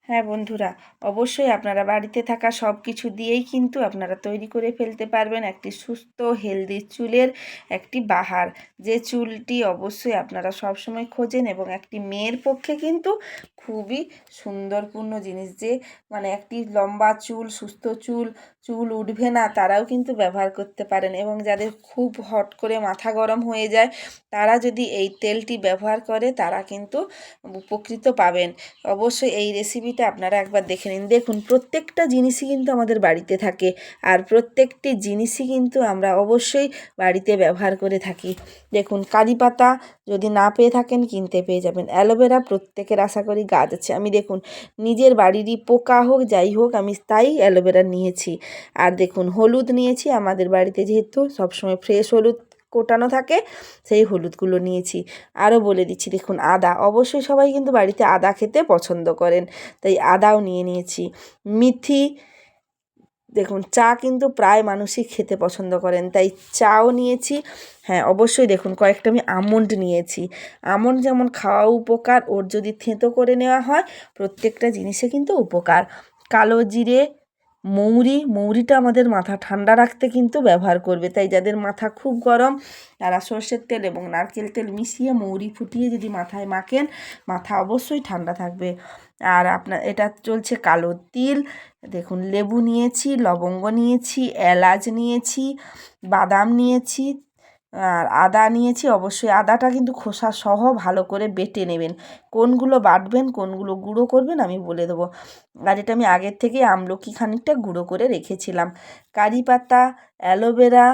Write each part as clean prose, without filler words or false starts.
হ্যাঁ বন্ধুরা, অবশ্যই আপনারা বাড়িতে থাকা সব কিছু দিয়েই কিন্তু আপনারা তৈরি করে ফেলতে পারবেন একটি সুস্থ হেলদি চুলের একটি বাহার, যে চুলটি অবশ্যই আপনারা সবসময় খোঁজেন এবং একটি মেয়ের পক্ষে কিন্তু খুবই সুন্দরপূর্ণ জিনিস। যে মানে একটি লম্বা চুল, সুস্থ চুল, চুল উঠবে না, তারাও কিন্তু ব্যবহার করতে পারেন। এবং যাদের খুব হট করে মাথা গরম হয়ে যায়, তারা যদি এই তেলটি ব্যবহার করে তারা কিন্তু উপকৃত পাবেন। অবশ্যই এই রেসিপিটা আপনারা একবার দেখে নিন। দেখুন, প্রত্যেকটা জিনিসই কিন্তু আমাদের বাড়িতে থাকে, আর প্রত্যেকটি জিনিসই কিন্তু আমরা অবশ্যই বাড়িতে ব্যবহার করে থাকি। দেখুন, কারি পাতা যদি না পেয়ে থাকেন কিনতে পেয়ে যাবেন। অ্যালোভেরা প্রত্যেকের আশা করি গাছ আছে। আমি দেখুন, নিজের বাড়িরই পোকা হোক যাই হোক, আমি তাই অ্যালোভেরা নিয়েছি। আর দেখুন, হলুদ নিয়েছি, আমাদের বাড়িতে যেহেতু সবসময় ফ্রেশ হলুদ কোটানো থাকে, সেই হলুদগুলো নিয়েছি। আরও বলে দিচ্ছি, দেখুন আদা, অবশ্যই সবাই কিন্তু বাড়িতে আদা খেতে পছন্দ করেন, তাই আদাও নিয়ে নিয়েছি। মিথি, দেখুন চা কিন্তু প্রায় মানুষই খেতে পছন্দ করেন, তাই চাও নিয়েছি। হ্যাঁ অবশ্যই দেখুন, কয়েকটা আমি আমন্ড নিয়েছি। আমন্ড যেমন খাওয়া উপকার, ওর যদি থেঁতো করে নেওয়া হয় প্রত্যেকটা জিনিসে কিন্তু উপকার। কালো জিরে, মৌরিটা আমাদের মাথা ঠান্ডা রাখতে কিন্তু ব্যবহার করবে, তাই যাদের মাথা খুব গরম তারা সর্ষের তেল এবং নারকেল তেল মিশিয়ে মৌরি ফুটিয়ে যদি মাথায় মাখেন, মাথা অবশ্যই ঠান্ডা থাকবে। আর আপনার এটা চলছে কালো তিল। দেখুন, লেবু নিয়েছি, লবঙ্গ নিয়েছি, এলাচ নিয়েছি, বাদাম নিয়েছি, আর আদা নিয়েছি। অবশ্যই আদাটা কিন্তু খোসা সহ ভালো করে বেটে নেবেন। কোনগুলো বাটবেন, কোনগুলো গুঁড়ো করবেন আমি বলে দেবো। আর এটা আমি আগের থেকে আমলকি খানিকটা গুঁড়ো করে রেখেছিলাম। কারি পাতা, অ্যালোভেরা,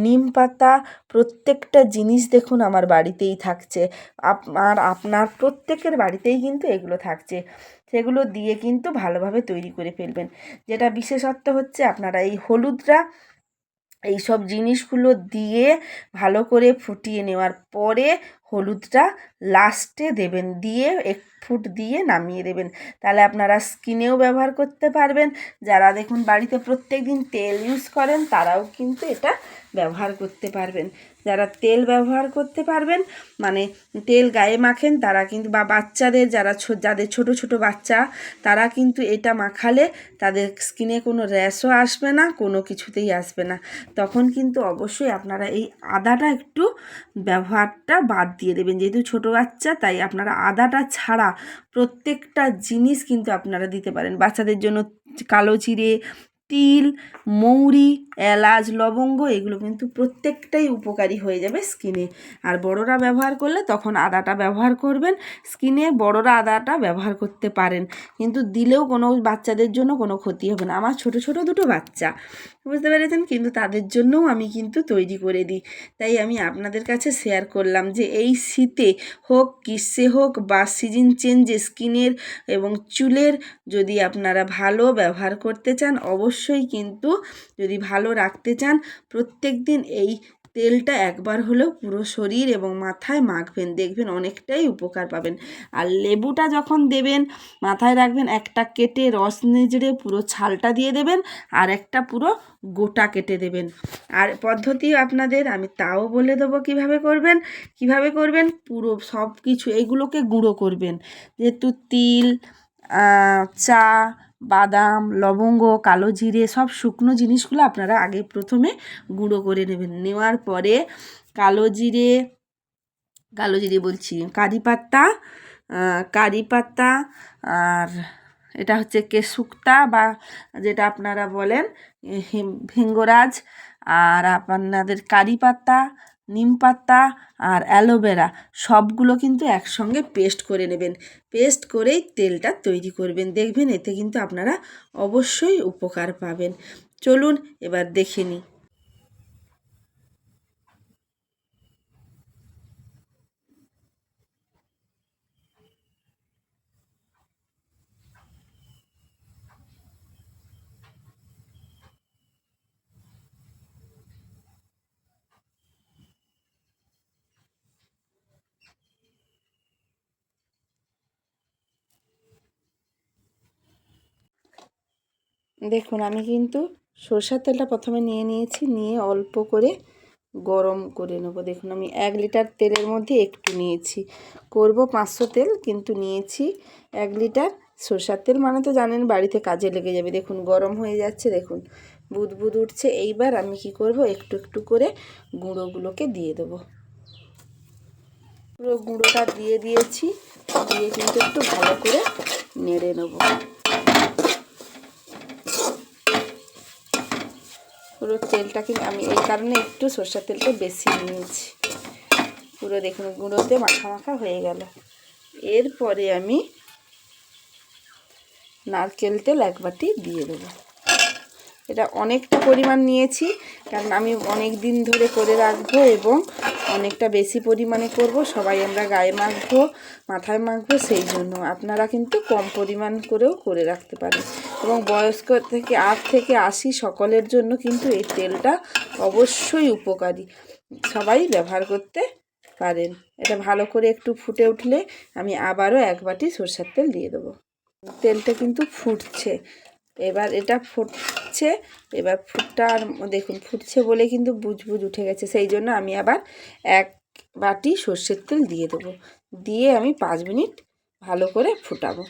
নিম পাতা, প্রত্যেকটা জিনিস দেখুন আমার বাড়িতেই থাকছে। আপনার প্রত্যেকের বাড়িতেই কিন্তু এগুলো থাকছে। সেগুলো দিয়ে কিন্তু ভালোভাবে তৈরি করে ফেলবেন। যেটা বিশেষত্ব হচ্ছে, আপনারা এই হলুদটা এই সব জিনিসগুলো দিয়ে ভালো করে ফুটিয়ে নেওয়ার পরে হলুদটা লাস্টে দেবেন, দিয়ে এক ফুট দিয়ে নামিয়ে দেবেন। তাহলে আপনারা স্কিনেও ব্যবহার করতে পারবেন। যারা দেখুন বাড়িতে প্রত্যেক দিন তেল ইউজ করেন তারাও কিন্তু এটা ব্যবহার করতে পারবেন। যারা তেল ব্যবহার করতে পারবেন, মানে তেল গায়ে মাখেন, তারা কিন্তু, বা বাচ্চাদের যাদের ছোট ছোট বাচ্চা, তারা কিন্তু এটা মাখালে তাদের স্কিনে কোনো র্যাশও আসবে না, কোনো কিছুতেই আসবে না। তখন কিন্তু অবশ্যই আপনারা এই আদাটা একটু ব্যবহারটা বাদ দিয়ে দেবেন। যেহেতু ছোটো বাচ্চা, তাই আপনারা আদাটা ছাড়া প্রত্যেকটা জিনিস কিন্তু আপনারা দিতে পারেন। বাচ্চাদের জন্য কালো জিরে, তিল, মৌরি, এলাচ, লবঙ্গ, এগুলো কিন্তু প্রত্যেকটাই উপকারী হয়ে যাবে স্কিনে। আর বড়রা ব্যবহার করলে তখন আদাটা ব্যবহার করবেন। স্কিনে বড়রা আদাটা ব্যবহার করতে পারেন, কিন্তু দিলেও কোনো বাচ্চাদের জন্য কোনো ক্ষতি হবে না। আমার ছোট ছোট দুটো বাচ্চা, বুঝতে পেরেছেন, কিন্তু তাদের জন্যও আমি কিন্তু তৈরি করে দিই। তাই আমি আপনাদের কাছে শেয়ার করলাম যে এই শীতে হোক, গ্রীষ্মে হোক, বা সিজন চেঞ্জে স্কিনের এবং চুলের যদি আপনারা ভালো ব্যবহার করতে চান, অবশ্যই কিন্তু যদি ভালো রাখতে চান, প্রত্যেক দিন এই তেলটা একবার হলেও পুরো শরীর এবং মাথায় মাখবেন, দেখবেন অনেকটাই উপকার পাবেন। আর লেবুটা যখন দেবেন, মাথায় রাখবেন একটা কেটে রস নিজড়ে পুরো ছালটা দিয়ে দেবেন, আর একটা পুরো গোটা কেটে দেবেন। আর পদ্ধতি আপনাদের আমি তাও বলে দেবো কিভাবে করবেন। পুরো সব কিছু এগুলোকে গুঁড়ো করবেন। যেহেতু তিল, চা, বাদাম, লবঙ্গ, কালো জিরে, সব শুকনো জিনিসগুলো আপনারা আগে প্রথমে গুঁড়ো করে নেবেন। নেওয়ার পরে কালো জিরে বলছি, কারি পাতা, আর এটা হচ্ছে কেশুক্তা, বা যেটা আপনারা বলেন ভিঙ্গরাজ, আর আপনাদের কারি পাতা, নিম পাতা, আর অ্যালোভেরা, সবগুলো কিন্তু একসঙ্গে পেস্ট করে নেবেন। পেস্ট করেই তেলটা তৈরি করবেন, দেখবেন এতে কিন্তু আপনারা অবশ্যই উপকার পাবেন। চলুন এবার দেখে নিই। দেখুন, আমি কিন্তু সরষের তেলটা প্রথমে নিয়ে নিয়েছি, নিয়ে অল্প করে গরম করে নেবো। দেখুন, আমি 1 লিটার তেলের মধ্যে একটু নিয়েছি, করব 500 তেল, কিন্তু নিয়েছি 1 লিটার। সরষের তেল মানে তো জানেন বাড়িতে কাজে লেগে যাবে। দেখুন গরম হয়ে যাচ্ছে, দেখুন বুদবুদ উঠছে। এইবার আমি কি করব, একটু একটু করে গুঁড়োগুলোকে দিয়ে দেবো। পুরো গুঁড়োটা দিয়ে দিয়েছি, দিয়ে কিন্তু একটু ভালো করে নেড়ে নেব। পুরো তেলটা কিন্তু আমি এই কারণে একটু সরষের তেলটা বেশি নিয়েছি। পুরো দেখুন গুঁড়োতে মাখা মাখা হয়ে গেল। এরপরে আমি নারকেল তেল 1 বাটি দিয়ে দেবো। এটা অনেকটা পরিমাণ নিয়েছি, কারণ আমি অনেক দিন ধরে করে রাখবো এবং অনেকটা বেশি পরিমাণে করব। সবাই আমরা গায়ে মাখবো, মাথায় মাখবো, সেই জন্য আপনারা কিন্তু কম পরিমাণ করেও করে রাখতে পারেন। এবং বয়স্ক থেকে 8 থেকে 80 সকলের জন্য কিন্তু এই তেলটা অবশ্যই উপকারী, সবাই ব্যবহার করতে পারেন। এটা ভালো করে একটু ফুটে উঠলে আমি আবারও 1 বাটি সরষের তেল দিয়ে দেবো। তেলটা কিন্তু ফুটছে, এবার এটা ফুটছে। এবার ফুটটা দেখুন ফুটছে বলে কিন্তু বুজবুজ উঠে গেছে, সেই জন্য আমি আবার 1 বাটি সর্ষের তেল দিয়ে দেবো। দিয়ে আমি 5 মিনিট ভালো করে ফুটাবো।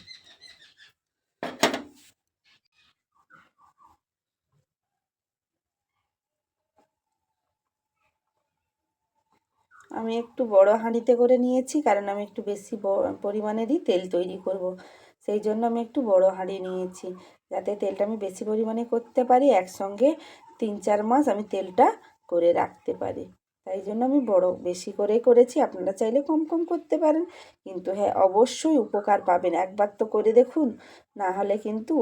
আমি একটু বড় হাঁড়িতে করে নিয়েছি, কারণ আমি একটু বেশি পরিমাণেরই তেল তৈরি করব। সেই জন্য আমি একটু বড় হাঁড়ি নিয়েছি, যাতে তেলটা আমি বেশি পরিমাণে করতে পারি, একসঙ্গে 3-4 মাস আমি তেলটা করে রাখতে পারি। তাই জন্য আমি বেশি করেই করেছি। আপনারা চাইলে কম কম করতে পারেন, কিন্তু হ্যাঁ অবশ্যই উপকার পাবেন। একবার তো করে দেখুন, না হলে কিন্তু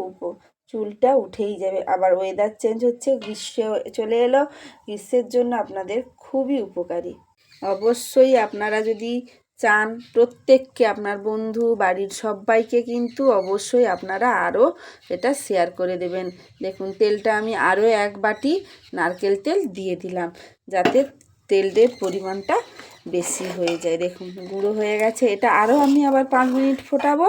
চুলটা উঠেই যাবে। আবার ওয়েদার চেঞ্জ হচ্ছে, গ্রীষ্ম চলে এলো, গ্রীষ্মের জন্য আপনাদের খুবই উপকারী। অবশ্যই আপনারা যদি চান প্রত্যেককে, আপনার বন্ধু বাড়ির সবাইকে কিন্তু অবশ্যই আপনারা আরও এটা শেয়ার করে দেবেন। দেখুন তেলটা আমি আরও 1 বাটি নারকেল তেল দিয়ে দিলাম, যাতে তেলের পরিমাণটা বেশি হয়ে যায়। দেখুন গুঁড়ো হয়ে গেছে। এটা আরও আমি আবার 5 মিনিট ফোটাবো।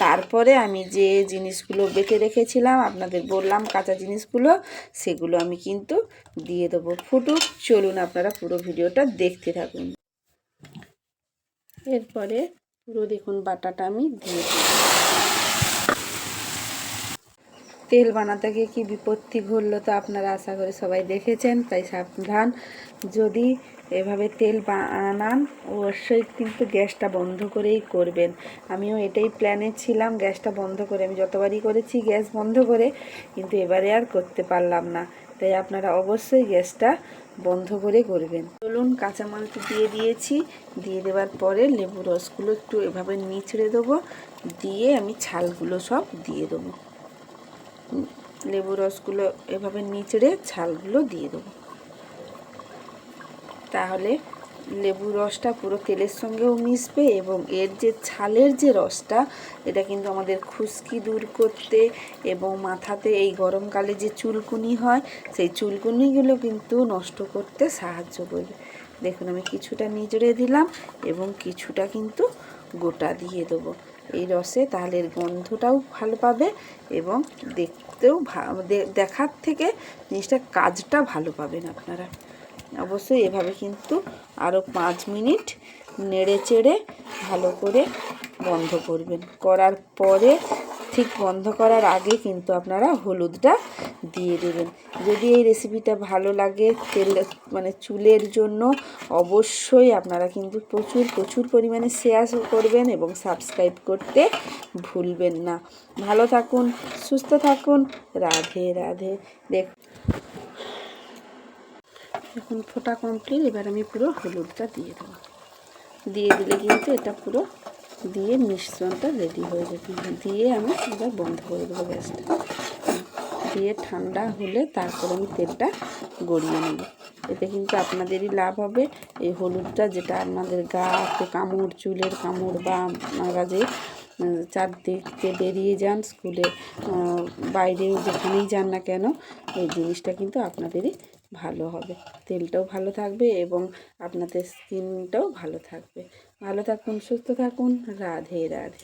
তারপরে আমি যে জিনিসগুলো বেটে রেখেছিলাম, আপনাদের বললাম কাঁচা জিনিসগুলো, সেগুলো আমি কিন্তু দিয়ে দেবো। ফুটুক, চলুন আপনারা পুরো ভিডিওটা দেখতে থাকুন। এরপরে পুরো দেখুন বাটাটা আমি দিয়ে দিই। তেল বানাতে গিয়ে কী বিপত্তি ঘটলো তো আপনারা আশা করি সবাই দেখেছেন, তাই সাবধান। যদি এভাবে তেল বানান অবশ্যই কিন্তু গ্যাসটা বন্ধ করেই করবেন। আমিও এটাই প্ল্যানে ছিলাম, গ্যাসটা বন্ধ করে। আমি যতবারই করেছি গ্যাস বন্ধ করে, কিন্তু এবারে আর করতে পারলাম না। তাই আপনারা অবশ্যই গ্যাসটা বন্ধ করে করবেন। চলুন কাঁচামালটা দিয়ে দিয়েছি। দিয়ে দেওয়ার পরে লেবু রসগুলো একটু এভাবে নিচড়ে দেবো, দিয়ে আমি ছালগুলো সব দিয়ে দেবো। লেবু রসগুলো এভাবে নিচড়ে ছালগুলো দিয়ে দেবো। তাহলে লেবু রসটা পুরো তেলের সঙ্গেও মিশবে এবং এর যে ছালের যে রসটা, এটা কিন্তু আমাদের খুশকি দূর করতে এবং মাথাতে এই গরমকালে যে চুলকুনি হয়, সেই চুলকুনিগুলো কিন্তু নষ্ট করতে সাহায্য করবে। দেখুন আমি কিছুটা নিচড়ে দিলাম এবং কিছুটা কিন্তু গোটা দিয়ে দেবো এই রসে, তাহলে এর গন্ধটাও ভালো পাবে এবং দেখতেও দেখার থেকে জিনিসটা কাজটা ভালো পাবেন আপনারা। অবশ্যই এভাবে কিন্তু আরও 5 মিনিট নেড়ে চেড়ে ভালো করে বন্ধ করবেন। করার পরে ঠিক বন্ধ করার আগে কিন্তু আপনারা হলুদটা দিয়ে দেবেন। যদি এই রেসিপিটা ভালো লাগে চুলের জন্য, অবশ্যই আপনারা কিন্তু প্রচুর পরিমাণে শেয়ার করবেন এবং সাবস্ক্রাইব করতে ভুলবেন না। ভালো থাকুন, সুস্থ থাকুন, রাধে রাধে। এখন ফোটা কমপ্লিট। এবার আমি পুরো হলুদটা দিয়ে দেবো। দিয়ে দিলে কিন্তু এটা পুরো দিয়ে মিশ্রণটা রেডি হয়ে যাবে। দিয়ে আমি এবার বন্ধ করে দেবো গ্যাসটা। দিয়ে ঠান্ডা হলে তারপর আমি তেলটা গড়িয়ে নেব। এতে কিন্তু আপনাদেরই লাভ হবে। এই হলুদটা যেটা আপনাদের কামড়, চুলের কামড় বা মাগাজে চারদিকে বেরিয়ে যান, স্কুলে বাইরে যেখানেই যান না কেন, এই জিনিসটা কিন্তু আপনাদেরই ভালো হবে। তেলটাও ভালো থাকবে এবং আপনাদের স্কিনটাও ভালো থাকবে। ভালো থাকুন, সুস্থ থাকুন, রাধে রাধে।